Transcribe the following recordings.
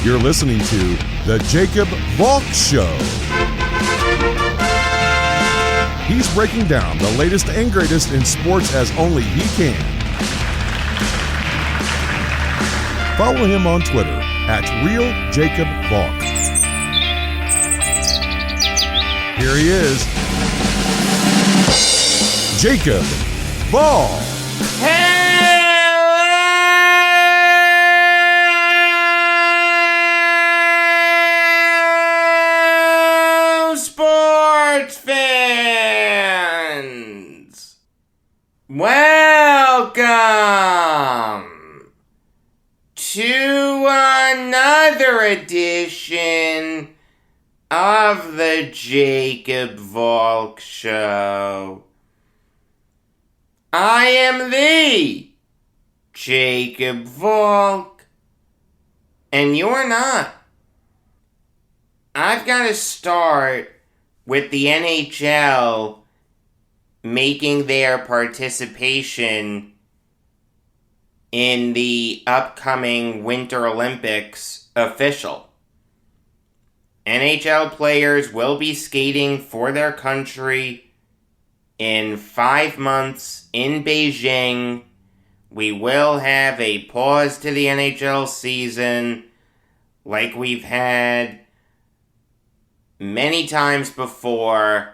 You're listening to The Jacob Valk Show. He's breaking down the latest and greatest in sports as only he can. Follow him on Twitter at RealJacobValk. Here he is, Jacob Valk. Hello, sports fans. Welcome to another edition of the Jacob Valk Show. I am the Jacob Valk, and you're not. I've got to start with the NHL making their participation in the upcoming Winter Olympics official. NHL players will be skating for their country in 5 months in Beijing. We will have a pause to the NHL season like we've had many times before.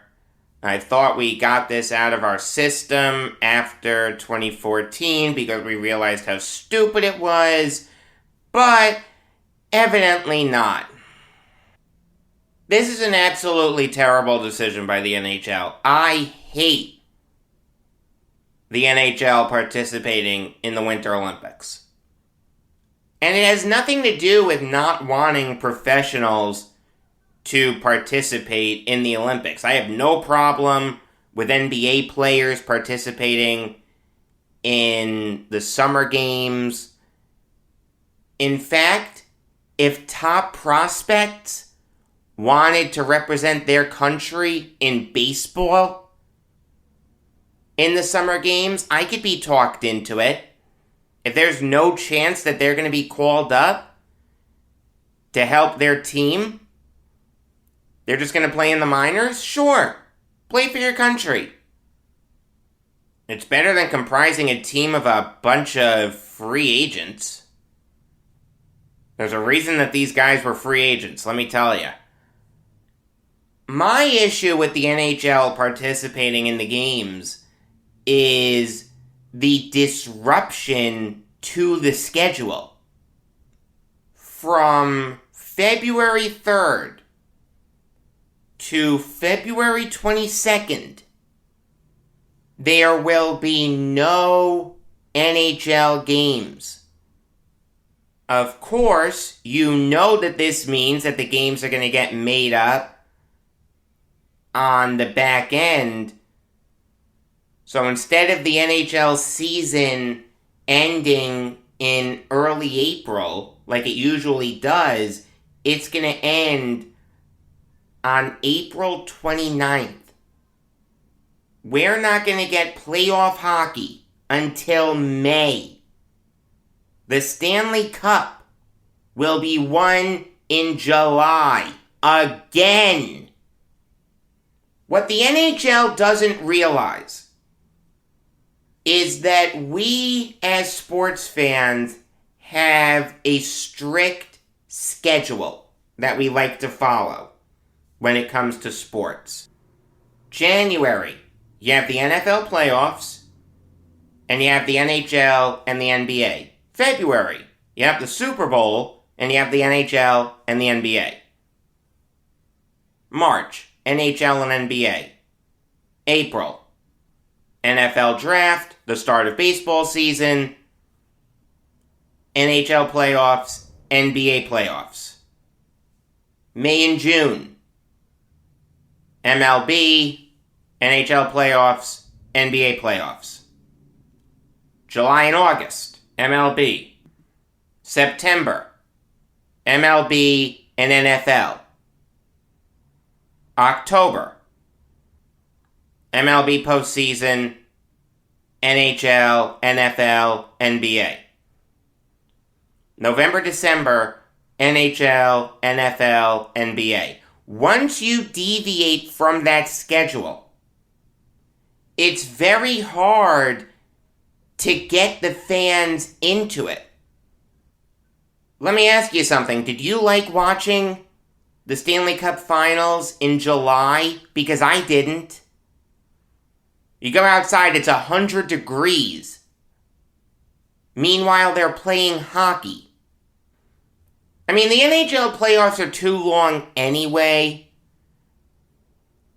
I thought we got this out of our system after 2014 because we realized how stupid it was, but evidently not. This is an absolutely terrible decision by the NHL. I hate the NHL participating in the Winter Olympics. And it has nothing to do with not wanting professionals to participate in the Olympics. I have no problem with NBA players participating in the Summer Games. In fact, if top prospects wanted to represent their country in baseball in the Summer Games, I could be talked into it. If there's no chance that they're going to be called up to help their team, they're just going to play in the minors? Sure. Play for your country. It's better than comprising a team of a bunch of free agents. There's a reason that these guys were free agents, let me tell you. My issue with the NHL participating in the games is the disruption to the schedule. From February 3rd to February 22nd, there will be no NHL games. Of course, you know that this means that the games are going to get made up on the back end. So instead of the NHL season ending in early April, like it usually does, it's going to end on April 29th. We're not going to get playoff hockey until May. The Stanley Cup will be won in July again. What the NHL doesn't realize is that we as sports fans have a strict schedule that we like to follow when it comes to sports. January, you have the NFL playoffs, and you have the NHL and the NBA. February, you have the Super Bowl, and you have the NHL and the NBA. March, NHL and NBA. April, NFL Draft, the start of baseball season, NHL playoffs, NBA playoffs. May and June, MLB, NHL playoffs, NBA playoffs. July and August, MLB. September, MLB and NFL. October, MLB postseason, NHL, NFL, NBA. November, December, NHL, NFL, NBA. Once you deviate from that schedule, it's very hard to get the fans into it. Let me ask you something. Did you like watching the Stanley Cup Finals in July? Because I didn't. You go outside, it's 100 degrees. Meanwhile, they're playing hockey. I mean, the NHL playoffs are too long anyway.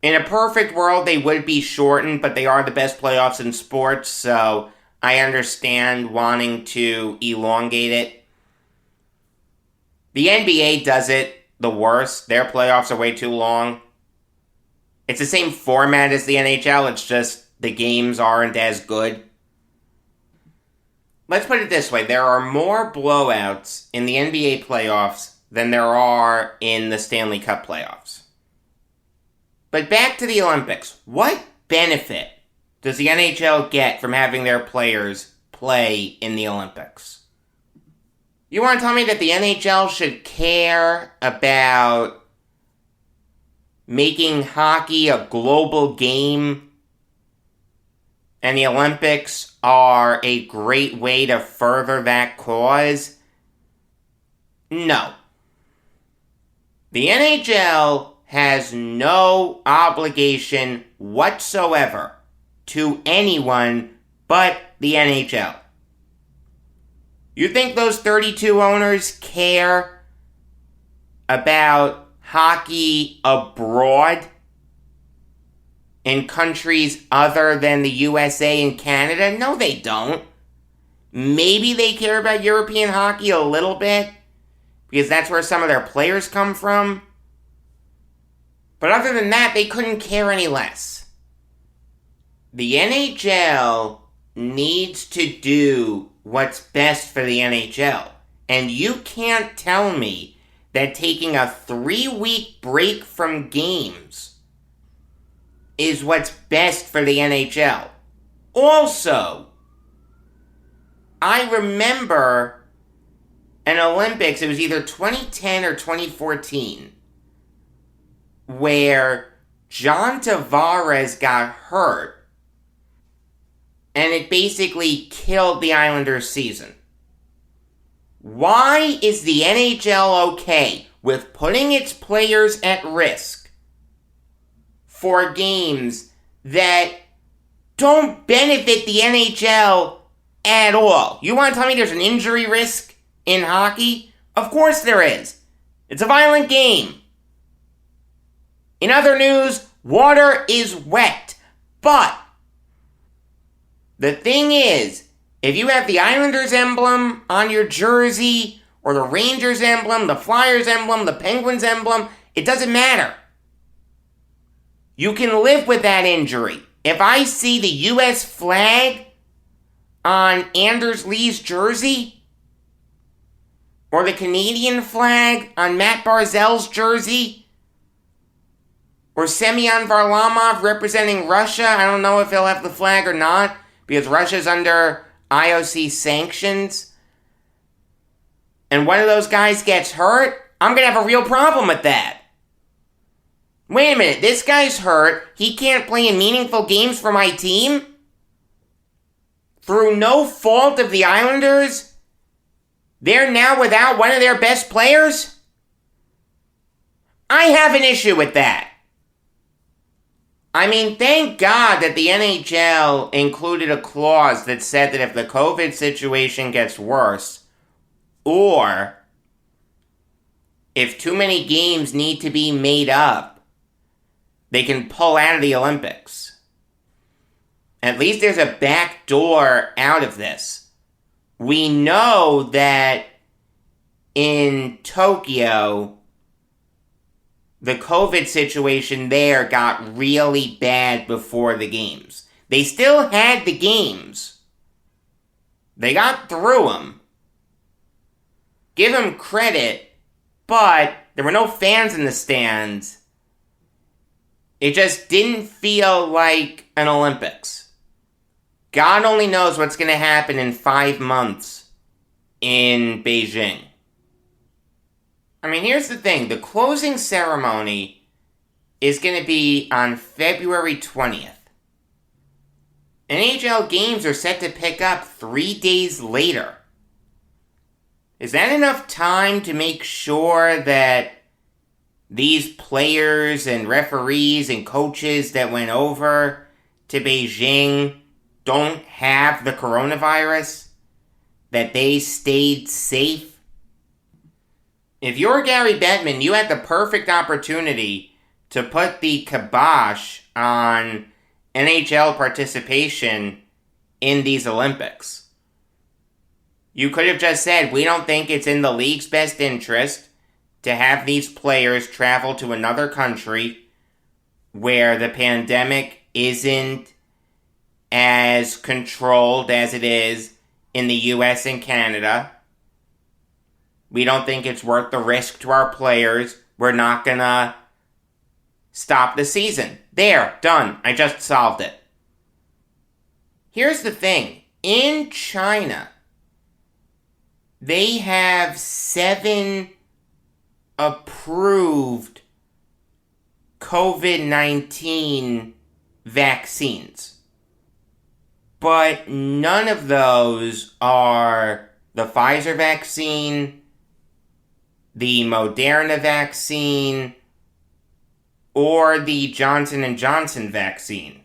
In a perfect world, they would be shortened, but they are the best playoffs in sports, so I understand wanting to elongate it. The NBA does it the worst. Their playoffs are way too long. It's the same format as the NHL, it's just the games aren't as good. Let's put it this way. There are more blowouts in the NBA playoffs than there are in the Stanley Cup playoffs. But back to the Olympics. What benefit does the NHL get from having their players play in the Olympics? You want to tell me that the NHL should care about making hockey a global game, and the Olympics are a great way to further that cause? No. The NHL has no obligation whatsoever to anyone but the NHL. You think those 32 owners care about hockey abroad in countries other than the USA and Canada? No, they don't. Maybe they care about European hockey a little bit, because that's where some of their players come from. But other than that, they couldn't care any less. The NHL needs to do what's best for the NHL. And you can't tell me that taking a 3-week break from games is what's best for the NHL. Also, I remember an Olympics, it was either 2010 or 2014, where John Tavares got hurt, and it basically killed the Islanders' season. Why is the NHL okay with putting its players at risk for games that don't benefit the NHL at all? You want to tell me there's an injury risk in hockey? Of course there is. It's a violent game. In other news, water is wet. But the thing is, if you have the Islanders emblem on your jersey, or the Rangers emblem, the Flyers emblem, the Penguins emblem, it doesn't matter. You can live with that injury. If I see the U.S. flag on Anders Lee's jersey, or the Canadian flag on Matt Barzal's jersey, or Semyon Varlamov representing Russia, I don't know if he'll have the flag or not, because Russia's under IOC sanctions, and one of those guys gets hurt, I'm going to have a real problem with that. Wait a minute, this guy's hurt, he can't play in meaningful games for my team? Through no fault of the Islanders, they're now without one of their best players? I have an issue with that. I mean, thank God that the NHL included a clause that said that if the COVID situation gets worse, or if too many games need to be made up, they can pull out of the Olympics. At least there's a back door out of this. We know that in Tokyo, the COVID situation there got really bad before the games. They still had the games. They got through them. Give them credit, but there were no fans in the stands. It just didn't feel like an Olympics. God only knows what's going to happen in 5 months in Beijing. I mean, here's the thing. The closing ceremony is going to be on February 20th. NHL games are set to pick up 3 days later. Is that enough time to make sure that these players and referees and coaches that went over to Beijing don't have the coronavirus? That they stayed safe? If you're Gary Bettman, you had the perfect opportunity to put the kibosh on NHL participation in these Olympics. You could have just said, we don't think it's in the league's best interest to have these players travel to another country where the pandemic isn't as controlled as it is in the US and Canada. We don't think it's worth the risk to our players. We're not gonna stop the season. There, done. I just solved it. Here's the thing. In China, they have 7 approved COVID-19 vaccines. But none of those are the Pfizer vaccine, the Moderna vaccine, or the Johnson & Johnson vaccine.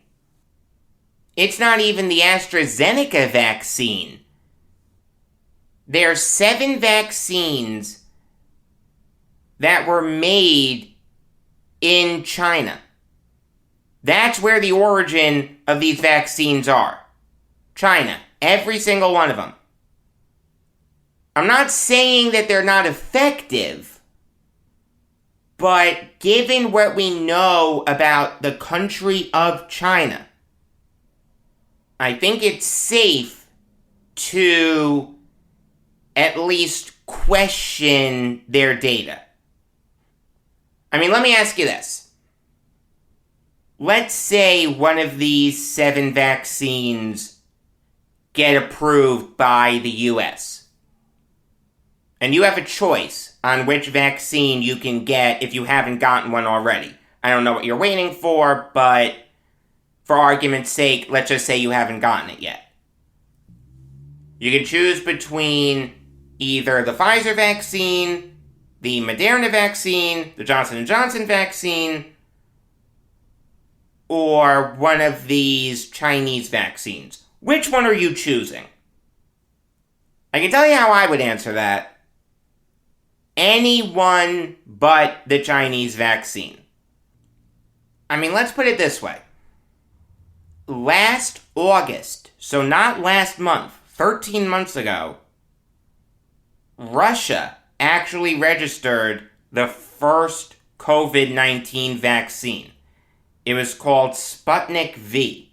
It's not even the AstraZeneca vaccine. There are 7 vaccines that were made in China. That's where the origin of these vaccines are. China. Every single one of them. I'm not saying that they're not effective, but given what we know about the country of China, I think it's safe to at least question their data. I mean, let me ask you this. Let's say one of these 7 vaccines get approved by the US. And you have a choice on which vaccine you can get if you haven't gotten one already. I don't know what you're waiting for, but for argument's sake, let's just say you haven't gotten it yet. You can choose between either the Pfizer vaccine, the Moderna vaccine, the Johnson & Johnson vaccine, or one of these Chinese vaccines. Which one are you choosing? I can tell you how I would answer that. Any one but the Chinese vaccine. I mean, let's put it this way. Last August, so not last month, 13 months ago, Russia actually registered the first COVID-19 vaccine. It was called Sputnik V.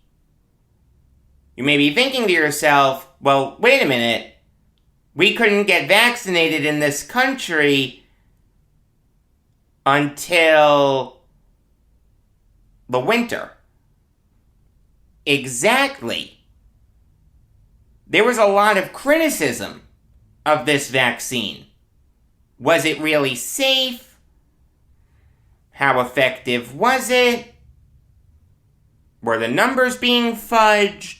You may be thinking to yourself, well, wait a minute. We couldn't get vaccinated in this country until the winter. Exactly. There was a lot of criticism of this vaccine. Was it really safe? How effective was it? Were the numbers being fudged?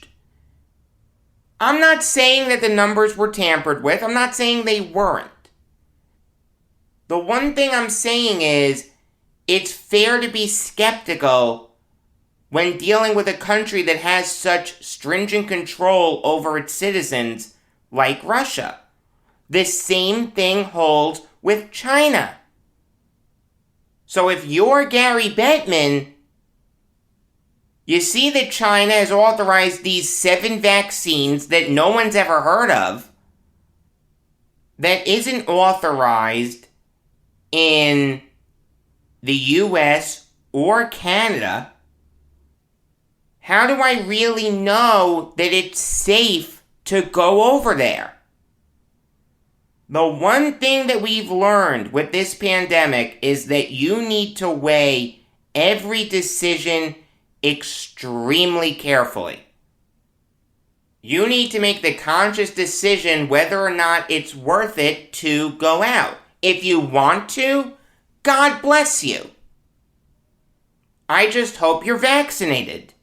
I'm not saying that the numbers were tampered with. I'm not saying they weren't. The one thing I'm saying is, it's fair to be skeptical when dealing with a country that has such stringent control over its citizens like Russia. The same thing holds with China. So if you're Gary Bettman, you see that China has authorized these 7 vaccines that no one's ever heard of, that isn't authorized in the US or Canada. How do I really know that it's safe to go over there? The one thing that we've learned with this pandemic is that you need to weigh every decision extremely carefully. You need to make the conscious decision whether or not it's worth it to go out. If you want to, God bless you. I just hope you're vaccinated.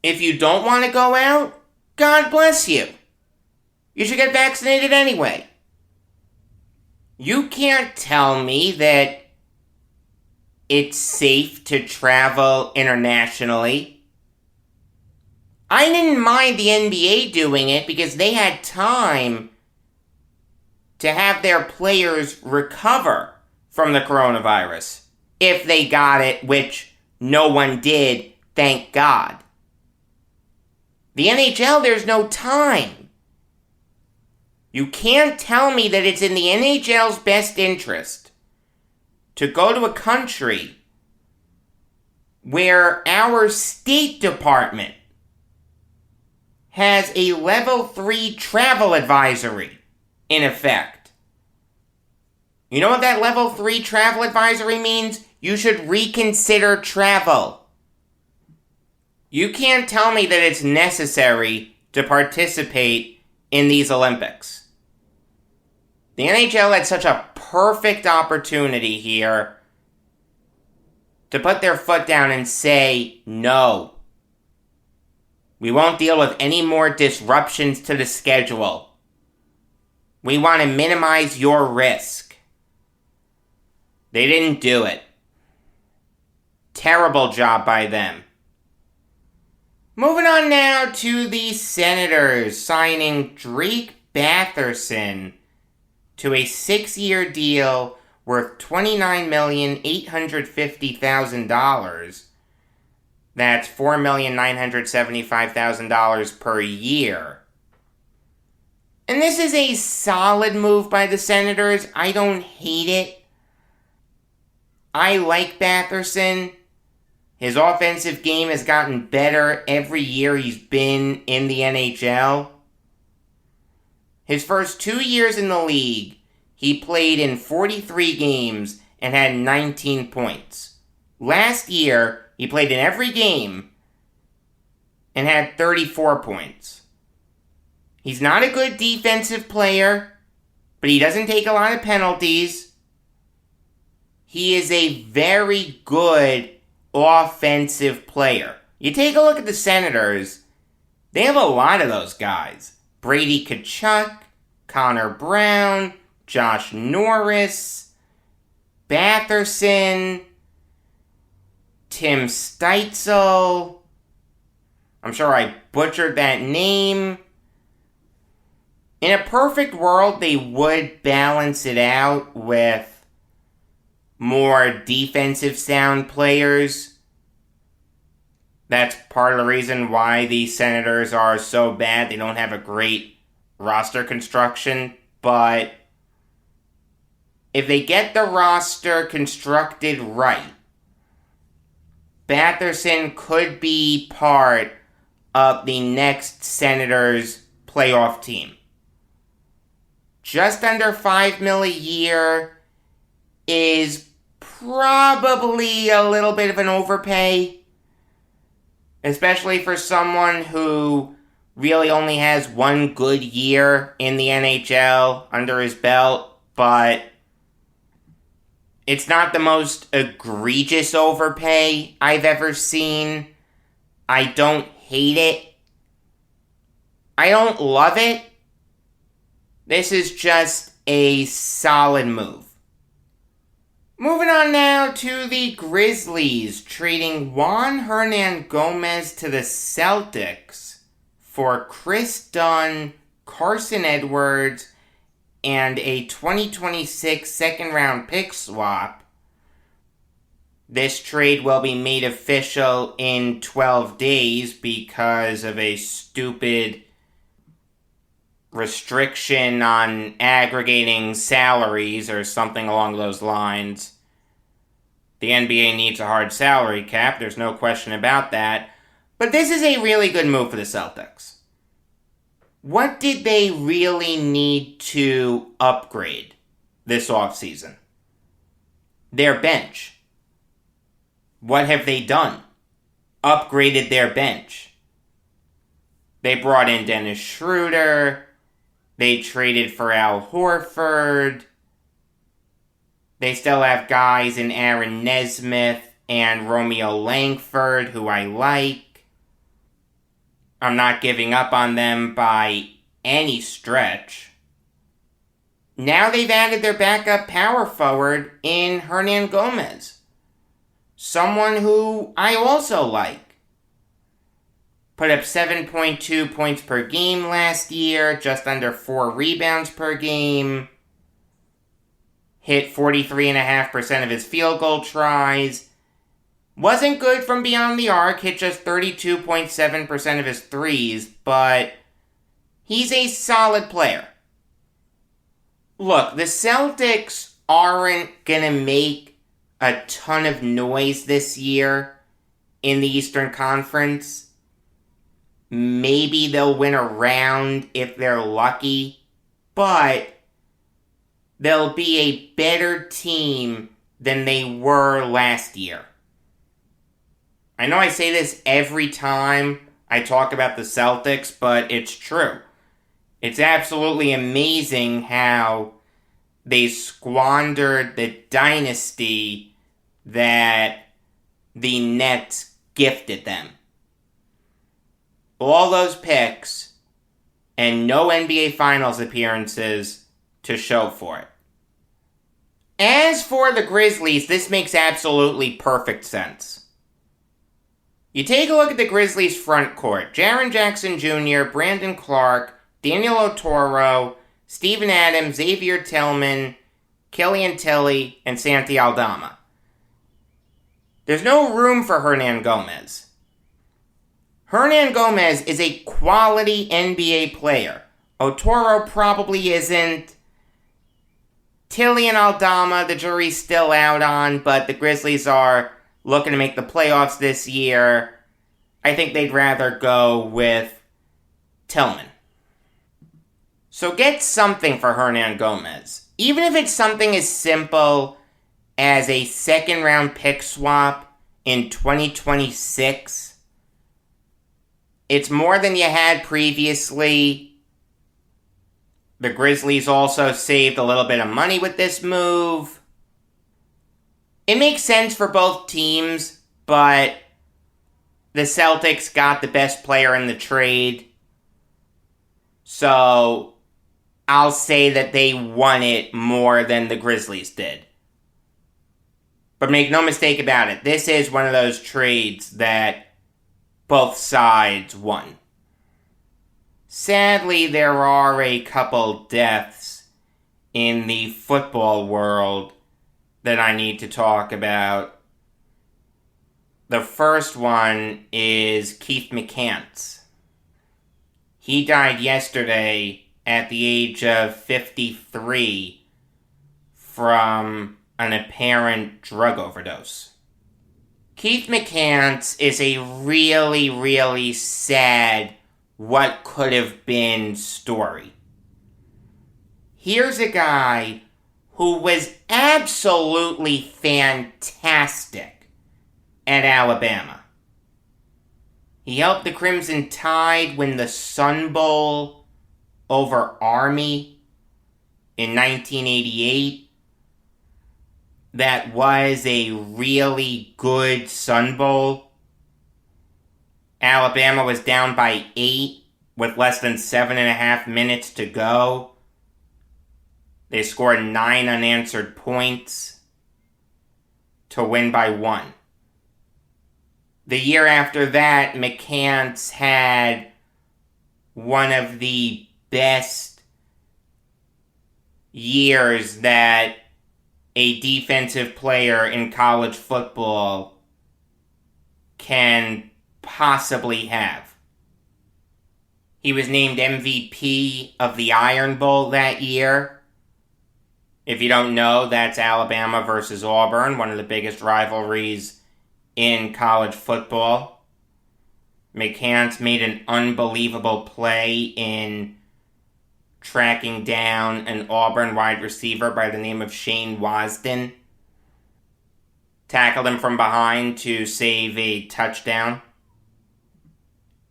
If you don't want to go out, God bless you. You should get vaccinated anyway. You can't tell me that it's safe to travel internationally. I didn't mind the NBA doing it because they had time to have their players recover from the coronavirus. If they got it, which no one did, thank God. The NHL, there's no time. You can't tell me that it's in the NHL's best interest to go to a country where our State Department has a level 3 travel advisory in effect. You know what that level 3 travel advisory means? You should reconsider travel. You can't tell me that it's necessary to participate in these Olympics. The NHL had such a perfect opportunity here to put their foot down and say, no. We won't deal with any more disruptions to the schedule. We want to minimize your risk. They didn't do it. Terrible job by them. Moving on now to the Senators signing Drake Batherson to a 6-year deal worth $29,850,000. That's $4,975,000 per year. And this is a solid move by the Senators. I don't hate it. I like Batherson. His offensive game has gotten better every year he's been in the NHL. His first 2 years in the league, he played in 43 games and had 19 points. Last year, he played in every game and had 34 points. He's not a good defensive player, but he doesn't take a lot of penalties. He is a very good offensive player. You take a look at the Senators, they have a lot of those guys. Brady Tkachuk, Connor Brown, Josh Norris, Batherson, Tim Steitzel. I'm sure I butchered that name. In a perfect world, they would balance it out with more defensive sound players. That's part of the reason why the Senators are so bad. They don't have a great roster construction, but if they get the roster constructed right, Batherson could be part of the next Senators playoff team. Just under $5 million a year is probably a little bit of an overpay, especially for someone who really only has one good year in the NHL under his belt, but it's not the most egregious overpay I've ever seen. I don't hate it. I don't love it. This is just a solid move. Moving on now to the Grizzlies, trading Juan Hernangomez to the Celtics for Chris Dunn, Carson Edwards, and a 2026 second-round pick swap. This trade will be made official in 12 days because of a stupid restriction on aggregating salaries or something along those lines. The NBA needs a hard salary cap, there's no question about that. But this is a really good move for the Celtics. What did they really need to upgrade this offseason? Their bench. What have they done? Upgraded their bench. They brought in Dennis Schroeder. They traded for Al Horford. They still have guys in Aaron Nesmith and Romeo Langford, who I like. I'm not giving up on them by any stretch. Now they've added their backup power forward in Hernan Gomez, someone who I also like. Put up 7.2 points per game last year, just under 4 rebounds per game. Hit 43.5% of his field goal tries. Wasn't good from beyond the arc, hit just 32.7% of his threes, but he's a solid player. Look, the Celtics aren't going to make a ton of noise this year in the Eastern Conference. Maybe they'll win a round if they're lucky, but they'll be a better team than they were last year. I know I say this every time I talk about the Celtics, but it's true. It's absolutely amazing how they squandered the dynasty that the Nets gifted them. All those picks and no NBA Finals appearances to show for it. As for the Grizzlies, this makes absolutely perfect sense. You take a look at the Grizzlies' front court. Jaren Jackson Jr., Brandon Clark, Daniel Otoro, Steven Adams, Xavier Tillman, Killian Tilly, and Santi Aldama. There's no room for Hernan Gomez. Hernan Gomez is a quality NBA player. Otoro probably isn't. Tilly and Aldama, the jury's still out on, but the Grizzlies are looking to make the playoffs this year. I think they'd rather go with Tillman. So get something for Hernan Gomez. Even if it's something as simple as a second-round pick swap in 2026, it's more than you had previously. The Grizzlies also saved a little bit of money with this move. It makes sense for both teams, but the Celtics got the best player in the trade. So I'll say that they won it more than the Grizzlies did. But make no mistake about it, this is one of those trades that both sides won. Sadly, there are a couple deaths in the football world that I need to talk about. The first one is Keith McCants. He died yesterday at the age of 53 from an apparent drug overdose. Keith McCants is a really, really sad what could have been story. Here's a guy who was absolutely fantastic at Alabama. He helped the Crimson Tide win the Sun Bowl over Army in 1988. That was a really good Sun Bowl. Alabama was down by 8 with less than 7.5 minutes to go. They scored 9 unanswered points to win by 1. The year after that, McCants had one of the best years that a defensive player in college football can possibly have. He was named MVP of the Iron Bowl that year. If you don't know, that's Alabama versus Auburn, one of the biggest rivalries in college football. McCants made an unbelievable play in tracking down an Auburn wide receiver by the name of Shane Wasden. Tackled him from behind to save a touchdown.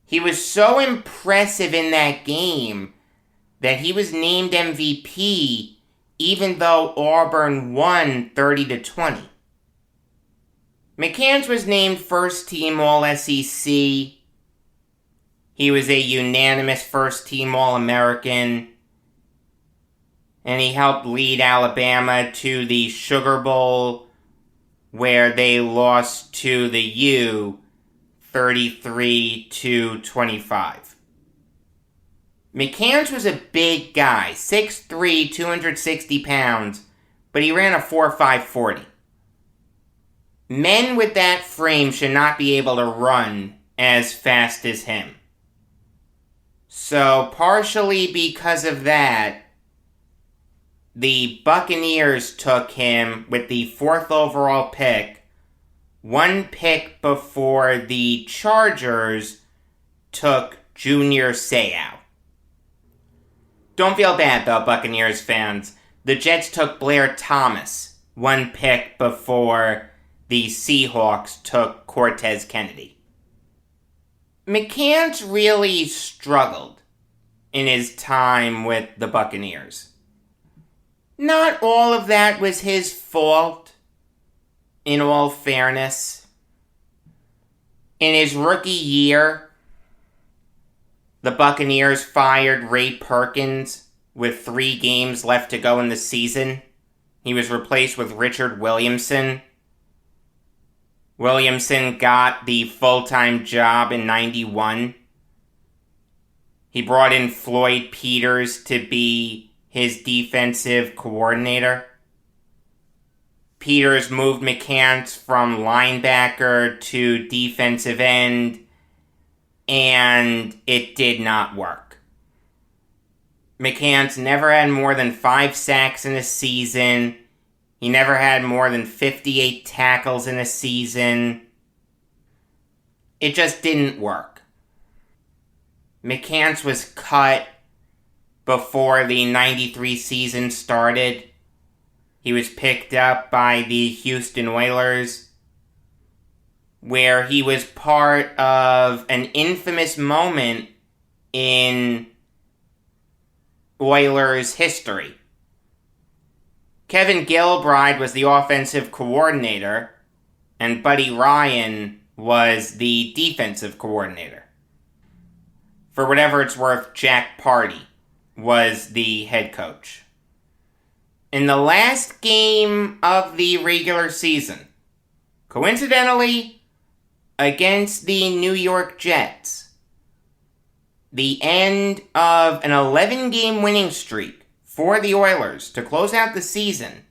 He was so impressive in that game that he was named MVP even though Auburn won 30-20. McCants was named first team All-SEC. He was a unanimous first team All-American. And he helped lead Alabama to the Sugar Bowl, where they lost to the U 33-25. McCants was a big guy, 6'3", 260 pounds, but he ran a 4.5 40. Men with that frame should not be able to run as fast as him. So, partially because of that, the Buccaneers took him with the 4th overall pick, one pick before the Chargers took Junior Seau. Don't feel bad, though, Buccaneers fans. The Jets took Blair Thomas, one pick before the Seahawks took Cortez Kennedy. McCants really struggled in his time with the Buccaneers. Not all of that was his fault, in all fairness. In his rookie year, the Buccaneers fired Ray Perkins with 3 games left to go in the season. He was replaced with Richard Williamson. Williamson got the full-time job in 91. He brought in Floyd Peters to be his defensive coordinator. Peters moved McCants from linebacker to defensive end, and it did not work. McCants never had more than 5 sacks in a season. He never had more than 58 tackles in a season. It just didn't work. McCants was cut before the 93 season started. He was picked up by the Houston Oilers, where he was part of an infamous moment in Oilers history. Kevin Gilbride was the offensive coordinator, and Buddy Ryan was the defensive coordinator. For whatever it's worth, Jack Party was the head coach. In the last game of the regular season, coincidentally, against the New York Jets, the end of an 11-game winning streak for the Oilers to close out the season,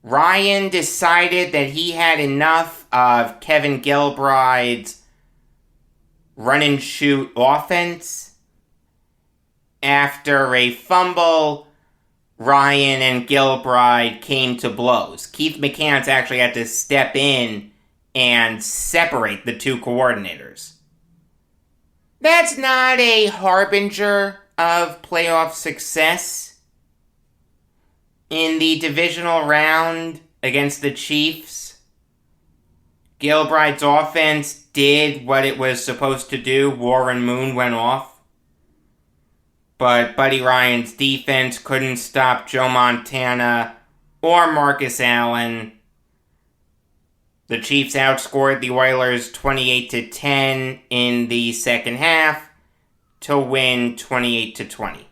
Ryan decided that he had enough of Kevin Gilbride's run-and-shoot offense. After a fumble, Ryan and Gilbride came to blows. Keith McCants actually had to step in and separate the two coordinators. That's not a harbinger of playoff success. In the divisional round against the Chiefs, Gilbride's offense did what it was supposed to do. Warren Moon went off. But Buddy Ryan's defense couldn't stop Joe Montana or Marcus Allen. The Chiefs outscored the Oilers 28-10 in the second half to win 28-20.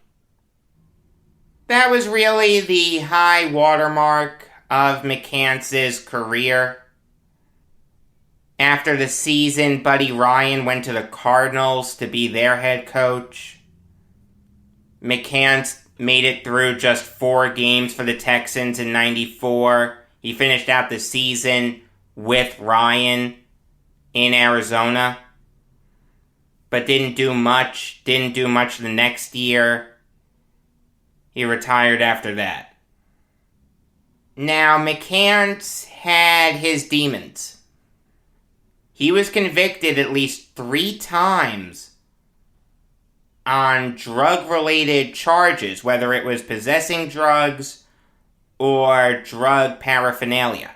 That was really the high watermark of McCants' career. After the season, Buddy Ryan went to the Cardinals to be their head coach. McCants made it through just 4 games for the Texans in 94. He finished out the season with Ryan in Arizona, but didn't do much the next year. He retired after that. Now, McCants had his demons. He was convicted at least 3 times on drug-related charges, whether it was possessing drugs or drug paraphernalia.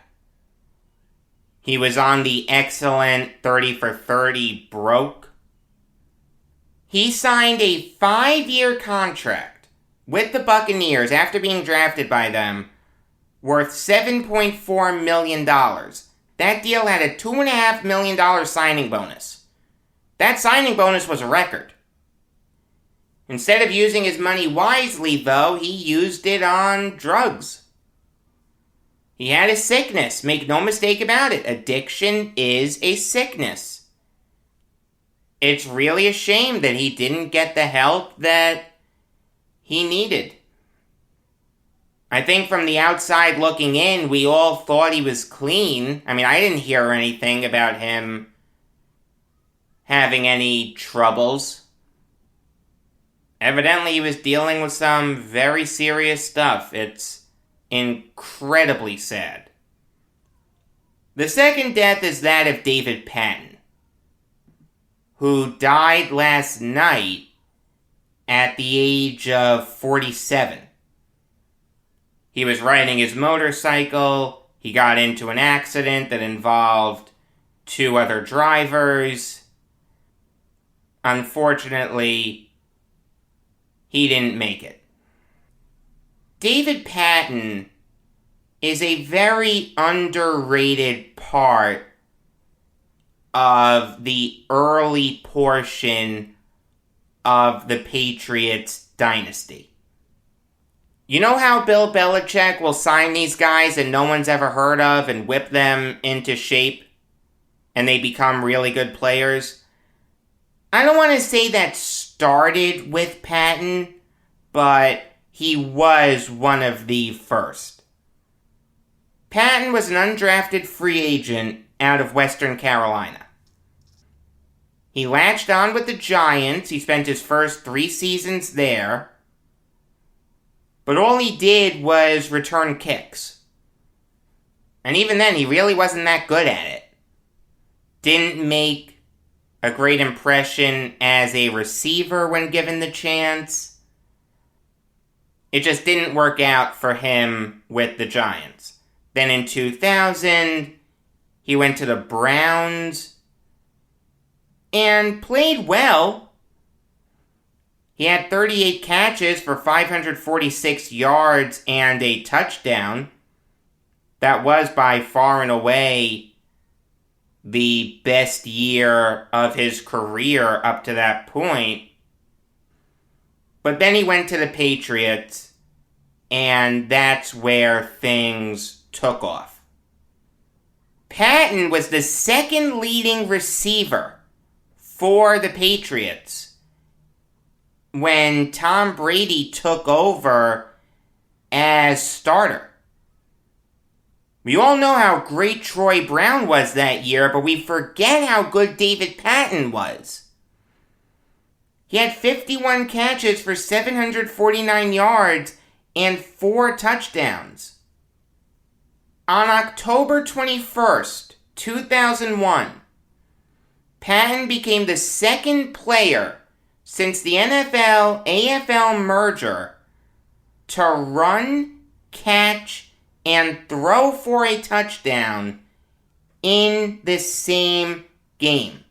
He was on the excellent 30 for 30 broke. He signed a 5-year contract with the Buccaneers after being drafted by them worth $7.4 million. That deal had a $2.5 million signing bonus. That signing bonus was a record. Instead of using his money wisely, though, he used it on drugs. He had a sickness, make no mistake about it. Addiction is a sickness. It's really a shame that he didn't get the help that he needed. I think from the outside looking in, we all thought he was clean. I mean, I didn't hear anything about him having any troubles. Evidently, he was dealing with some very serious stuff. It's incredibly sad. The second death is that of David Patten, who died last night at the age of 47. He was riding his motorcycle. He got into an accident that involved 2 other drivers. Unfortunately, he didn't make it. David Patten is a very underrated part of the early portion of the Patriots dynasty. You know how Bill Belichick will sign these guys that no one's ever heard of and whip them into shape and they become really good players? I don't want to say that started with Patten, but he was one of the first. Patten was an undrafted free agent out of Western Carolina. He latched on with the Giants. He spent his first 3 seasons there. But all he did was return kicks. And even then, he really wasn't that good at it. Didn't make a great impression as a receiver when given the chance. It just didn't work out for him with the Giants. Then in 2000, he went to the Browns and played well. He had 38 catches for 546 yards and a touchdown. That was by far and away the best year of his career up to that point. But then he went to the Patriots, and that's where things took off. Patten was the second leading receiver for the Patriots when Tom Brady took over as starter. We all know how great Troy Brown was that year, but we forget how good David Patten was. He had 51 catches for 749 yards and 4 touchdowns. On October 21st, 2001, Patten became the second player since the NFL-AFL merger to run, catch, and throw for a touchdown in the same game.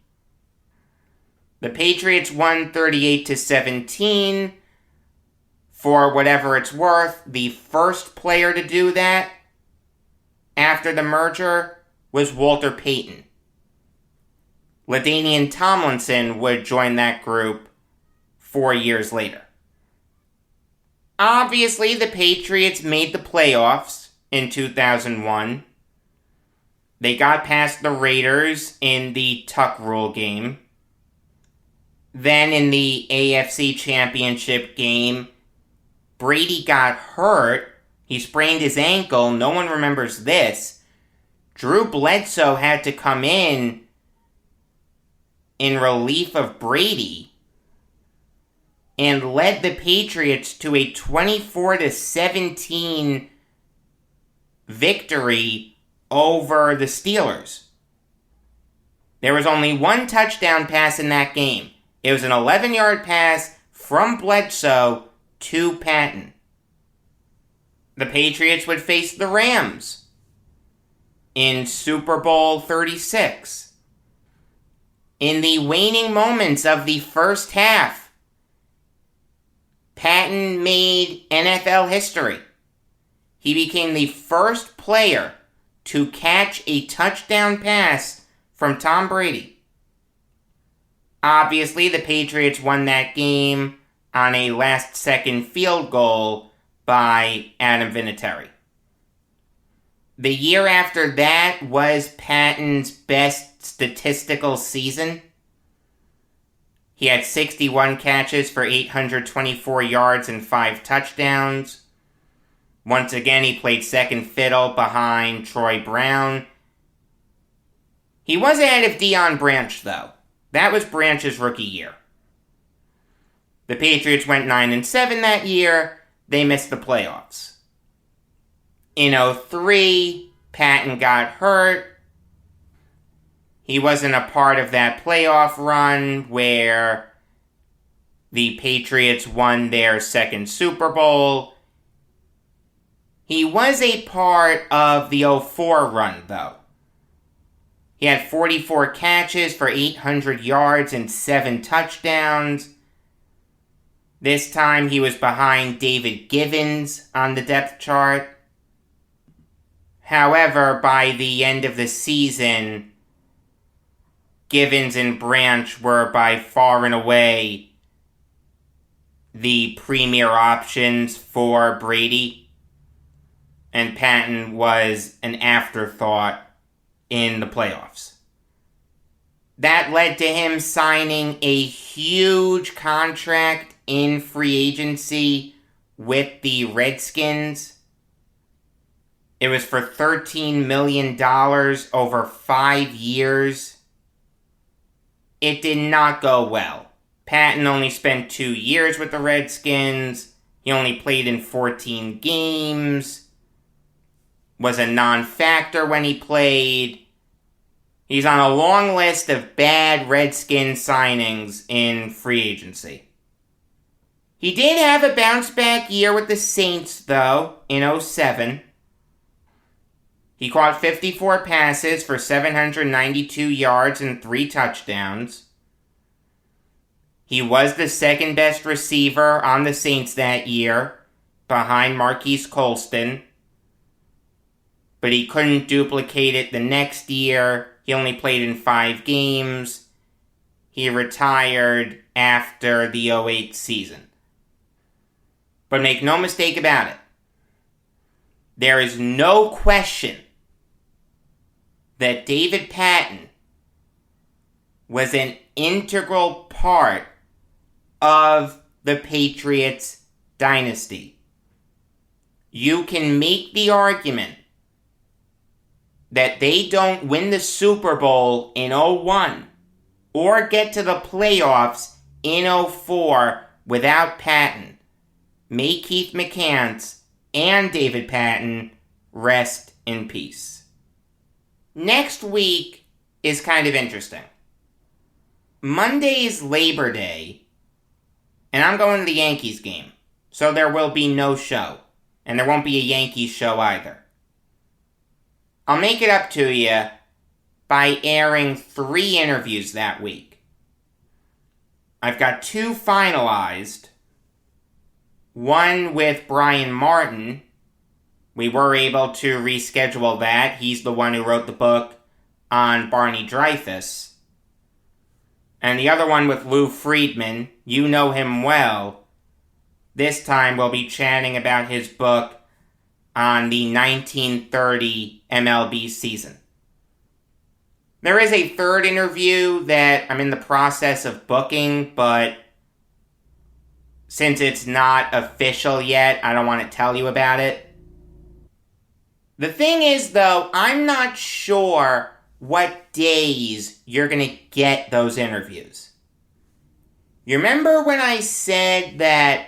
The Patriots won 38-17. For whatever it's worth, the first player to do that after the merger was Walter Payton. LaDainian Tomlinson would join that group 4 years later. Obviously, the Patriots made the playoffs in 2001. They got past the Raiders in the Tuck Rule game. Then in the AFC Championship game, Brady got hurt. He sprained his ankle. No one remembers this. Drew Bledsoe had to come in relief of Brady and led the Patriots to a 24-17 victory over the Steelers. There was only 1 touchdown pass in that game. It was an 11-yard pass from Bledsoe to Patten. The Patriots would face the Rams in Super Bowl 36. In the waning moments of the first half, Patten made NFL history. He became the first player to catch a touchdown pass from Tom Brady. Obviously, the Patriots won that game on a last-second field goal by Adam Vinatieri. The year after that was Patten's best statistical season. He had 61 catches for 824 yards and 5 touchdowns. Once again, he played second fiddle behind Troy Brown. He was ahead of Deion Branch, though. That was Branch's rookie year. The Patriots went 9-7 that year. They missed the playoffs. In 2003, Patten got hurt. He wasn't a part of that playoff run where the Patriots won their second Super Bowl. He was a part of the 2004 run, though. He had 44 catches for 800 yards and 7 touchdowns. This time he was behind David Givens on the depth chart. However, by the end of the season, Givens and Branch were by far and away the premier options for Brady. And Patten was an afterthought in the playoffs. That led to him signing a huge contract in free agency with the Redskins. It was for $13 million over 5 years. It did not go well. Patten only spent 2 years with the Redskins. He only played in 14 games. Was a non-factor when he played. He's on a long list of bad Redskins signings in free agency. He did have a bounce-back year with the Saints, though, in 2007. He caught 54 passes for 792 yards and 3 touchdowns. He was the second best receiver on the Saints that year, behind Marquise Colston. But he couldn't duplicate it the next year. He only played in 5 games. He retired after the 2008 season. But make no mistake about it. There is no question that David Patten was an integral part of the Patriots dynasty. You can make the argument that they don't win the Super Bowl in 2001 or get to the playoffs in 2004 without Patten. May Keith McCants and David Patten rest in peace. Next week is kind of interesting. Monday is Labor Day, and I'm going to the Yankees game, so there will be no show, and there won't be a Yankees show either. I'll make it up to you by airing 3 interviews that week. I've got 2 finalized. One with Brian Martin. We were able to reschedule that. He's the one who wrote the book on Barney Dreyfuss. And the other one with Lou Friedman. You know him well. This time we'll be chatting about his book on the 1930 MLB season. There is a 3rd interview that I'm in the process of booking, but since it's not official yet, I don't want to tell you about it. The thing is, though, I'm not sure what days you're going to get those interviews. You remember when I said that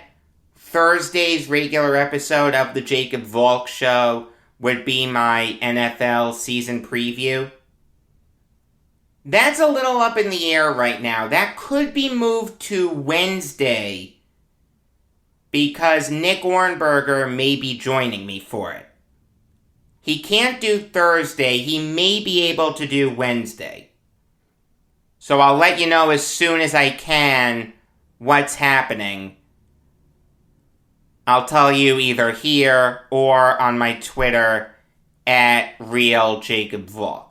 Thursday's regular episode of the Jacob Valk Show would be my NFL season preview? That's a little up in the air right now. That could be moved to Wednesday because Nick Ornberger may be joining me for it. He can't do Thursday. He may be able to do Wednesday. So I'll let you know as soon as I can what's happening. I'll tell you either here or on my Twitter at @RealJacobValk.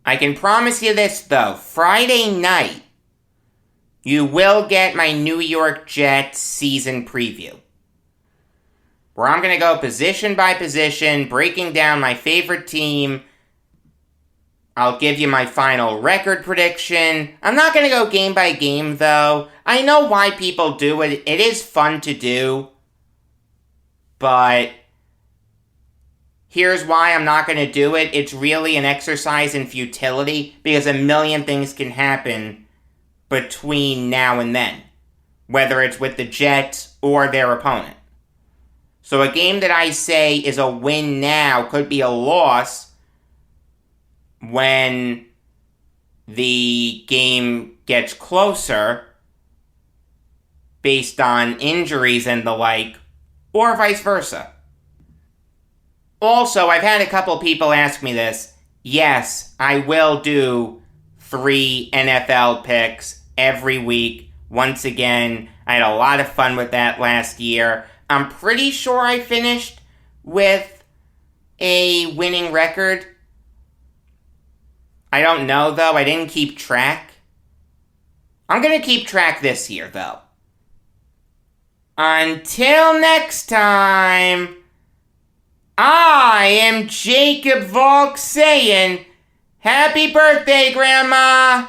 I can promise you this though, Friday night, you will get my New York Jets season preview, where I'm going to go position by position, breaking down my favorite team. I'll give you my final record prediction. I'm not going to go game by game, though. I know why people do it. It is fun to do. But here's why I'm not going to do it. It's really an exercise in futility, because a million things can happen between now and then, whether it's with the Jets or their opponent. So a game that I say is a win now could be a loss when the game gets closer based on injuries and the like, or vice versa. Also, I've had a couple people ask me this. Yes, I will do 3 NFL picks every week. Once again, I had a lot of fun with that last year. I'm pretty sure I finished with a winning record. I don't know, though. I didn't keep track. I'm going to keep track this year, though. Until next time, I am Jacob Valk saying, Happy birthday, Grandma!